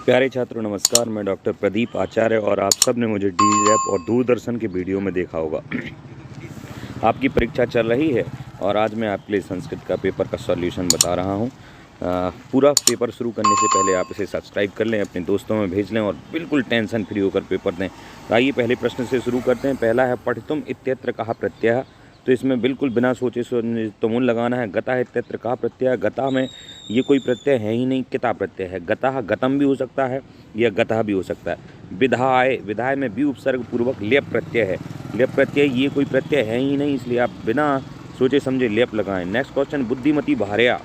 प्यारे छात्रों नमस्कार। मैं डॉक्टर प्रदीप आचार्य और आप सब ने मुझे DREP और दूरदर्शन के वीडियो में देखा होगा। आपकी परीक्षा चल रही है और आज मैं आपके लिए संस्कृत का पेपर का सॉल्यूशन बता रहा हूँ। पूरा पेपर शुरू करने से पहले आप इसे सब्सक्राइब कर लें, अपने दोस्तों में भेज लें और बिल्कुल टेंशन फ्री होकर पेपर दें। तो आइए पहले प्रश्न से शुरू करते हैं। पहला है पठितुम इत्यत्र कहा प्रत्यय। तो इसमें बिल्कुल बिना सोचे तुमुल लगाना है। गता इत्यत्र कहा प्रत्यय। गता में ये कोई प्रत्यय है ही नहीं, किता प्रत्यय है। गता गतम भी हो सकता है या गता भी हो सकता है। विधाय, विधाय में भी उपसर्ग पूर्वक लेप प्रत्यय है। लेप प्रत्यय ये कोई प्रत्यय है ही नहीं, इसलिए आप बिना सोचे समझे लेप लगाएं। नेक्स्ट क्वेश्चन बुद्धिमती भार्या।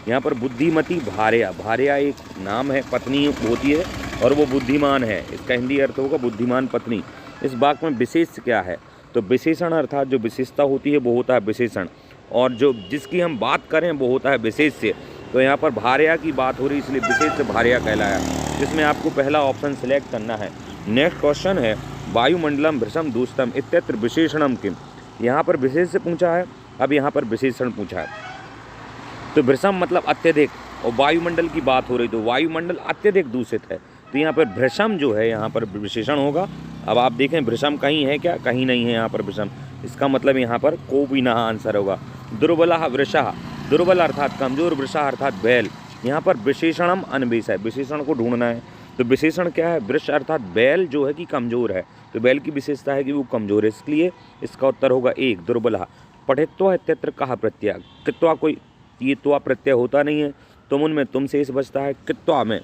यहाँ पर बुद्धिमती भार्या, भार्या एक नाम है, पत्नी होती है और वो बुद्धिमान है। इसका हिंदी अर्थ होगा बुद्धिमान पत्नी। इस वाक्य में विशेष क्या है? तो विशेषण अर्थात जो विशेषता होती है वो होता है विशेषण, और जो जिसकी हम बात करें वो होता है विशेष से। तो यहाँ पर भार्या की बात हो रही इसलिए विशेष से भार्या कहलाया। इसमें आपको पहला ऑप्शन सिलेक्ट करना है। नेक्स्ट क्वेश्चन है वायुमंडलम भृशम दूषितम इत्यत्र विशेषणम किम। यहाँ पर विशेष से पूछा है, अब यहाँ पर विशेषण पूछा है। तो भृशम मतलब अत्यधिक और वायुमंडल की बात हो रही, तो वायुमंडल अत्यधिक दूषित है। तो यहाँ पर भृशम जो है यहाँ पर विशेषण होगा। अब आप देखें भृशम कहीं है क्या? कहीं नहीं है यहाँ पर भृशम। इसका मतलब यहाँ पर कोपी ना आंसर होगा। दुर्बला वृषा, दुर्बल अर्थात कमजोर, वृषा अर्थात बैल। यहाँ पर विशेषणम अन्वेष है, विशेषण को ढूंढना है। तो विशेषण क्या है? वृष अर्थात बैल जो है कि कमजोर है, तो बैल की विशेषता है कि वो कमजोर है, इसलिए इसका उत्तर होगा एक, दुर्बला। पठित्वा इत्यत्र कहा प्रत्यय। कित्वा कोई ये त्वा प्रत्यय होता नहीं है, तुम उनमें तुम शेष बचता है, कित्वा में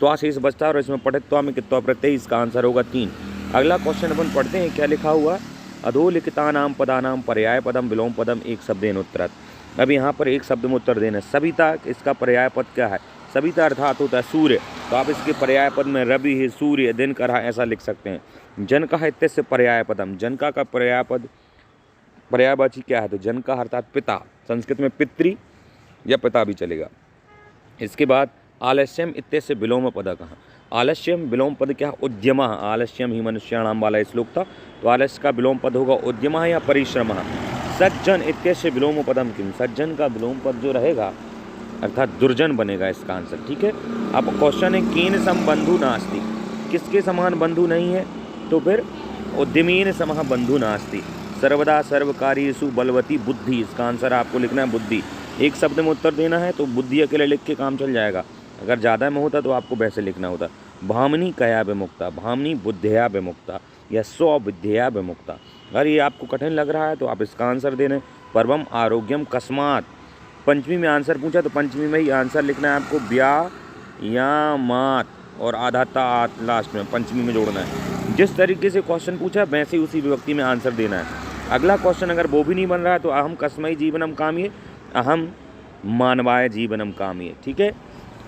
त्वा शेष बचता है और इसमें पठित्वा में कित्वा प्रत्यय। इसका आंसर होगा 3। अगला क्वेश्चन अपन पढ़ते हैं, क्या लिखा हुआ है? अधोलिखितानाम पदानाम पर्याय पदम विलोम पदम एक शब्देन उत्तरत। अब यहाँ पर एक शब्द में उत्तर देना है। सविता, इसका पर्याय पद क्या है? सविता अर्थात होता है सूर्य, तो आप इसके पर्याय पद में रवि है, सूर्य, दिन कर ऐसा लिख सकते हैं। जनका इत्यस्य पर्याय पदम, जनका का पर्याय पद पर्यायवाची क्या है? तो जनका अर्थात पिता, संस्कृत में पितृ या पिता भी चलेगा। इसके बाद आलस्यम इत्यस्य विलोम पद कहाँ? आलस्यम विलोम पद क्या? उद्यम। आलस्यम ही मनुष्याणाम वाला श्लोक था, तो आलस्य का विलोम पद होगा उद्यम या परिश्रम। सज्जन इत्यस्य विलोम पदम किम। सज्जन का विलोम पद जो रहेगा अर्थात दुर्जन बनेगा इसका आंसर। ठीक है। अब क्वेश्चन है केन सम बंधु नास्ति, किसके समान बंधु नहीं है? तो फिर उद्यमीन समः बंधु नास्ति। सर्वदा सर्वकार्येषु बलवती बुद्धि, इसका आंसर आपको लिखना है बुद्धि। एक शब्द में उत्तर देना है तो बुद्धि अकेले लिख के काम चल जाएगा, अगर ज़्यादा में होता तो आपको वैसे लिखना होता। भामिनी कया विमुक्ता, भामिनी बुद्धिया विमुक्ता या स्वविद्या विमुक्ता। अगर ये आपको कठिन लग रहा है तो आप इसका आंसर दे दें। पर्वम आरोग्यम कस्मात, पंचमी में आंसर पूछा तो पंचमी में ही आंसर लिखना है आपको। व्यायामात और आधाता लास्ट में पंचमी में जोड़ना है। जिस तरीके से क्वेश्चन पूछा वैसे ही उसी विभक्ति में आंसर देना है। अगला क्वेश्चन अगर वो भी नहीं बन रहा है तो अहम कस्मै जीवनम काम्ये, अहम मानवाय जीवनम काम्ये। ठीक है।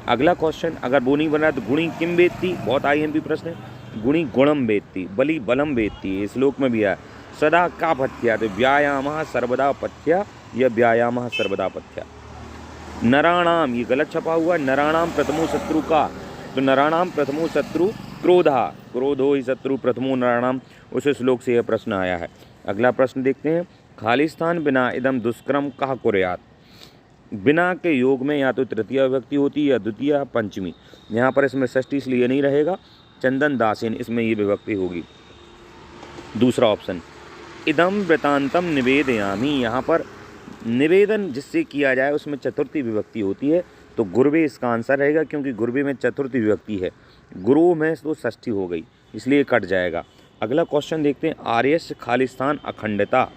अगला क्वेश्चन अगर वो नहीं बन रहा है तो गुणी किम वेत्ति, बहुत IMP प्रश्न है। गुणी गुणम वेत्ति, बलि बलम वेत्ति, इस श्लोक में भी है। सदा का पथ्या, तो व्यायामः सर्वदा पथ्या या व्यायामः सर्वदा पथ्या। नराणाम, ये गलत छपा हुआ है, नराणाम प्रथमो शत्रु का, तो नराणाम प्रथमो शत्रु क्रोधा, क्रोधो ही शत्रु प्रथमो नराणाम, उस श्लोक से यह प्रश्न आया है। अगला प्रश्न देखते हैं, खालिस्तान बिना इदम दुष्कर्म कहा कुर्यात्। बिना के योग में या तो तृतीय विभक्ति होती है या द्वितीय पंचमी। यहाँ पर इसमें षष्ठी इसलिए नहीं रहेगा। चंदन दासेन, इसमें ये विभक्ति होगी। दूसरा ऑप्शन इदम वृतांतम निवेदयामी, यहाँ पर निवेदन जिससे किया जाए उसमें चतुर्थी विभक्ति होती है, तो गुर्वे इसका आंसर रहेगा, क्योंकि गुर्वे में चतुर्थी विभक्ति है। गुरु में तो षष्ठी हो गई इसलिए कट जाएगा। अगला क्वेश्चन देखते हैं, आर्यस्य खालिस्तान अखंडता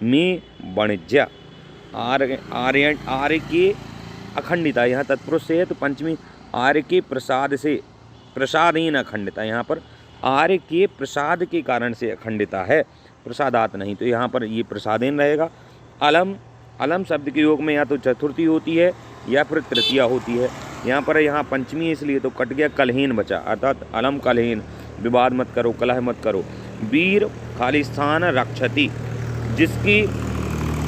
में वाणिज्य। आर्य के अखंडिता, यहाँ तत्पुरुष से है तो पंचमी। आर्य के प्रसाद से, प्रसादेन अखंडिता, यहाँ पर आर्य के प्रसाद के कारण से अखंडिता है, प्रसादात नहीं, तो यहाँ पर ये प्रसादेन रहेगा। अलम, अलम शब्द के योग में या तो चतुर्थी होती है या फिर तृतीया होती है। यहाँ पंचमी इसलिए तो कट गया, कलहीन बचा, अर्थात अलम कलहीन, विवाद मत करो, कलह मत करो। वीर खालिस्तान रक्षति,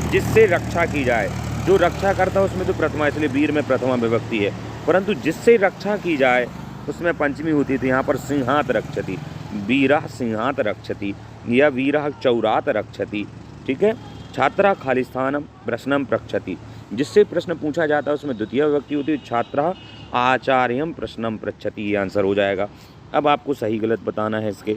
जिससे रक्षा की जाए, जो रक्षा करता है उसमें तो प्रथमा, इसलिए वीर में प्रथमा विभक्ति है, परंतु जिससे रक्षा की जाए उसमें पंचमी होती थी। यहाँ पर सिंहात रक्षति, वीरः सिंहात रक्षति या वीरः चौरात रक्षति। ठीक है। छात्रा खालिस्तानम प्रश्नम प्रक्षति, जिससे प्रश्न पूछा जाता है उसमें द्वितीय विभक्ति होती है। छात्रा आचार्यम प्रश्नम पृच्छति, ये आंसर हो जाएगा। अब आपको सही गलत बताना है इसके,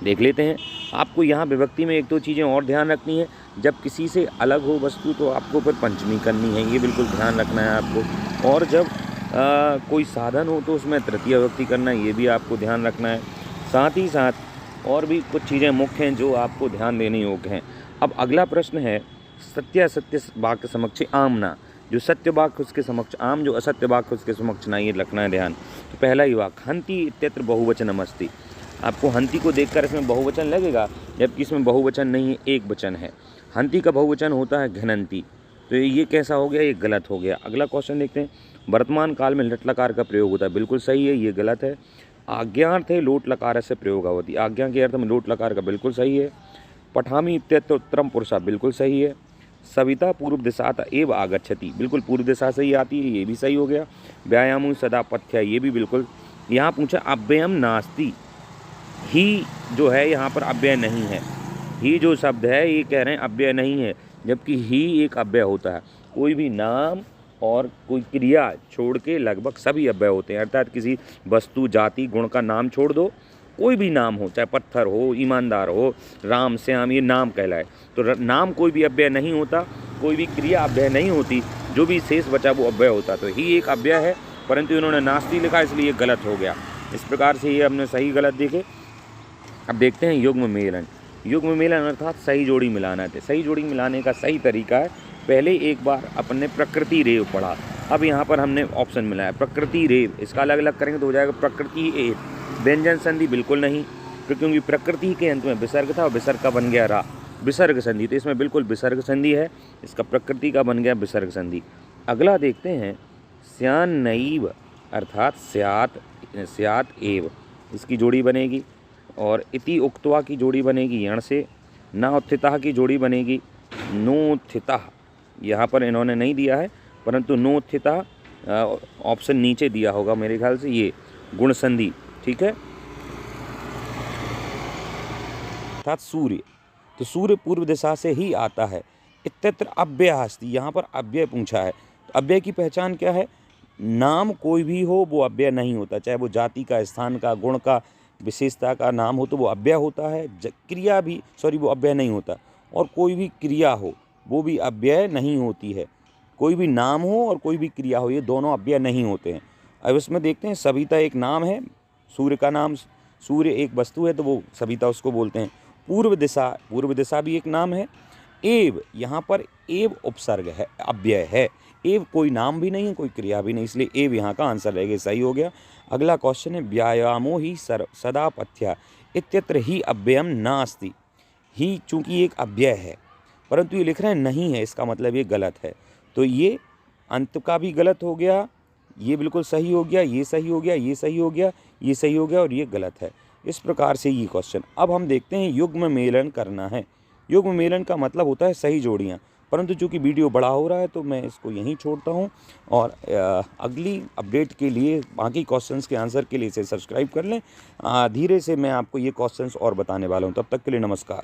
देख लेते हैं। आपको यहाँ विभक्ति में एक दो चीज़ें और ध्यान रखनी है। जब किसी से अलग हो वस्तु तो आपको फिर पंचमी करनी है, ये बिल्कुल ध्यान रखना है आपको। और जब कोई साधन हो तो उसमें तृतीय विभक्ति करना है, ये भी आपको ध्यान रखना है। साथ ही साथ और भी कुछ चीज़ें मुख्य हैं जो आपको ध्यान देने योग्य हैं। अब अगला प्रश्न है सत्य वाक्य समक्ष आमना। जो सत्य वाक्य उसके समक्ष आम, जो असत्य वाक्य उसके समक्ष ना, ये रखना है ध्यान। तो पहला ही वाक्य हंति इत्यत्र बहुवचनमस्ति। आपको हंति को देखकर इसमें बहुवचन लगेगा, जबकि इसमें बहुवचन नहीं है, एक वचन है। हंति का बहुवचन होता है घ्नन्ति, तो ये कैसा हो गया, ये गलत हो गया। अगला क्वेश्चन देखते हैं। वर्तमान काल में लट लकार का प्रयोग होता है, बिल्कुल सही है, ये गलत है। आज्ञार्थ है लोट लकार से प्रयोग होती, आज्ञा के अर्थ में लोट लकार का बिल्कुल सही है। पठामी इत्यत्र उत्तरम पुरुषा, बिल्कुल सही है। सविता पूर्व दिशात एव आगच्छति, बिल्कुल पूर्व दिशा से ही आती है, ये भी सही हो गया। व्यायामो सदा पथ्य, ये भी बिल्कुल। यहाँ पूछा अव्ययम नास्ति, ही जो है यहाँ पर अव्यय नहीं है। ही जो शब्द है ये कह रहे हैं अव्यय नहीं है, जबकि ही एक अव्यय होता है। कोई भी नाम और कोई क्रिया छोड़ के लगभग सभी अव्यय होते हैं। अर्थात किसी वस्तु जाति गुण का नाम छोड़ दो, कोई भी नाम हो, चाहे पत्थर हो, ईमानदार हो, राम श्याम, ये नाम कहलाए। तो नाम कोई भी अव्यय नहीं होता, कोई भी क्रिया अव्यय नहीं होती, जो भी शेष बचा वो अव्यय होता। तो ही एक अव्यय है, परंतु इन्होंने नास्ति लिखा इसलिए गलत हो गया। इस प्रकार से ये हमने सही गलत देखे। अब देखते हैं युग्म मेलन। युग्म मेलन अर्थात सही जोड़ी मिलाना है। सही जोड़ी मिलाने का सही तरीका है, पहले एक बार अपन ने प्रकृति रेव पढ़ा, अब यहाँ पर हमने ऑप्शन मिलाया प्रकृति रेव, इसका अलग अलग करेंगे तो हो जाएगा प्रकृति एव। व्यंजन संधि बिल्कुल नहीं, क्योंकि प्रकृति के अंत में विसर्ग था और विसर्ग का बन गया रा, विसर्ग संधि, तो इसमें बिल्कुल विसर्ग संधि है, इसका प्रकृति का बन गया विसर्ग संधि। अगला देखते हैं स्यान नईव अर्थात स्यात एव, इसकी जोड़ी बनेगी। और इति उक्त्वा की जोड़ी बनेगी यण से। न उत्थिता की जोड़ी बनेगी नोत्थिता, यहाँ पर इन्होंने नहीं दिया है, परंतु नोत्थिता ऑप्शन नीचे दिया होगा मेरे ख्याल से, ये गुण संधि, ठीक है। अर्थात सूर्य, तो सूर्य पूर्व दिशा से ही आता है। इत्यत्र अव्यय अस्ति, यहाँ पर अव्यय पूछा है, तो अव्यय की पहचान क्या है। नाम कोई भी हो वो अव्यय नहीं होता, चाहे वो जाति का, स्थान का, गुण का, विशेषता का नाम हो तो वो अव्यय होता है। क्रिया भी वो अव्यय नहीं होता। और कोई भी क्रिया हो वो भी अव्यय नहीं होती है। कोई भी नाम हो और कोई भी क्रिया हो, ये दोनों अव्यय नहीं होते हैं। अब इसमें देखते हैं सविता एक नाम है, सूर्य का नाम, सूर्य एक वस्तु है तो वो सविता उसको बोलते हैं। पूर्व दिशा भी एक नाम है। एव, यहाँ पर एव उपसर्ग है, अव्यय है। एव कोई नाम भी नहीं है, कोई क्रिया भी नहीं, इसलिए एव यहाँ का आंसर रहेगा, सही हो गया। अगला क्वेश्चन है व्यायामो ही सदा पथ्या इत्यत्र ही अव्ययम नास्ति। ही चूंकि एक अव्यय है, परंतु ये लिख रहे हैं नहीं है, इसका मतलब ये गलत है। तो ये अंत का भी गलत हो गया, ये बिल्कुल सही हो गया, ये सही हो गया, ये सही हो गया, ये सही हो गया और ये गलत है। इस प्रकार से ये क्वेश्चन। अब हम देखते हैं युग्म मेलन करना है। युग्म मेलन का मतलब होता है सही जोड़ियाँ, परंतु चूँकि वीडियो बड़ा हो रहा है तो मैं इसको यहीं छोड़ता हूँ। और अगली अपडेट के लिए, बाकी क्वेश्चंस के आंसर के लिए इसे सब्सक्राइब कर लें। धीरे से मैं आपको ये क्वेश्चंस और बताने वाला हूँ। तब तक के लिए नमस्कार।